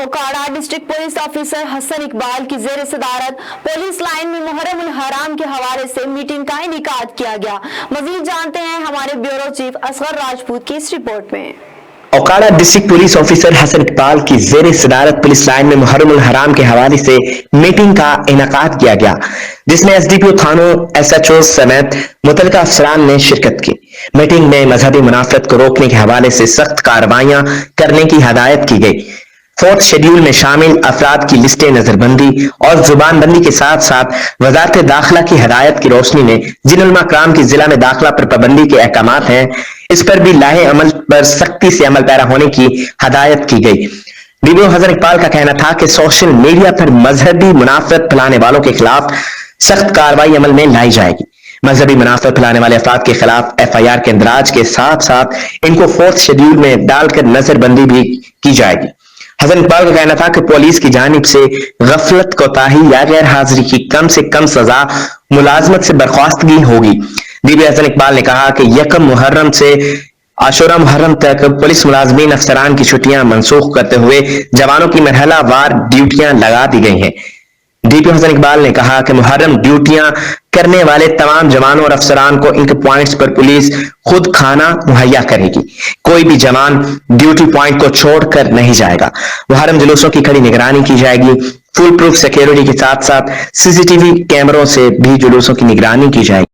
Okara district police officer حسن اقبال کی زیر صدارت پولیس لائن میں محرم الحرام کے حوالے سے میٹنگ کا انعقاد کیا گیا۔ مزید جانتے ہیں ہمارے بیورو چیف اصغر راجپوت کی اس رپورٹ میں۔ اوکاڑا ڈسٹرکٹ پولیس آفیسر حسن اقبال کی زیر صدارت پولیس لائن میں محرم الحرام کے حوالے سے میٹنگ کا انعقاد کیا گیا، جس میں SDPO تھانوں، SHO سمیت متعلقہ افسران نے شرکت کی۔ میٹنگ میں مذہبی منافرت کو روکنے کے حوالے سے سخت کارروائیاں کرنے کی ہدایت کی گئی۔ 4 شیڈول میں شامل افراد کی لسٹیں نظر بندی اور زبان بندی کے ساتھ ساتھ وزارت داخلہ کی ہدایت کی روشنی میں جن علماء کرام کی ضلع میں داخلہ پر پابندی کے احکامات ہیں، اس پر بھی لاہے عمل پر سختی سے عمل پیرا ہونے کی ہدایت کی گئی۔ DPO حسن اقبال کا کہنا تھا کہ سوشل میڈیا پر مذہبی منافرت پھیلانے والوں کے خلاف سخت کارروائی عمل میں لائی جائے گی۔ مذہبی منافرت پھیلانے والے افراد کے خلاف FIR کے اندراج کے ساتھ ساتھ ان کو 4 شیڈول میں ڈال کر نظر بندی بھی کی جائے گی۔ حسن اقبال کا کہنا تھا کہ پولیس کی جانب سے غفلت، کوتاہی یا غیر حاضری کی کم سے کم سزا ملازمت سے برخواستگی ہوگی۔ DPO حسن اقبال نے کہا کہ 1 محرم سے عاشورہ محرم تک پولیس ملازمین افسران کی چھٹیاں منسوخ کرتے ہوئے جوانوں کی مرحلہ وار ڈیوٹیاں لگا دی گئی ہیں۔ DPO حسن اقبال نے کہا کہ محرم ڈیوٹیاں کرنے والے تمام جوانوں اور افسران کو ان کے پوائنٹس پر پولیس خود کھانا مہیا کرے گی۔ کوئی بھی جوان ڈیوٹی پوائنٹ کو چھوڑ کر نہیں جائے گا۔ محرم جلوسوں کی کڑی نگرانی کی جائے گی۔ فل پروف سیکیورٹی کے ساتھ ساتھ CCTV کیمروں سے بھی جلوسوں کی نگرانی کی جائے گی۔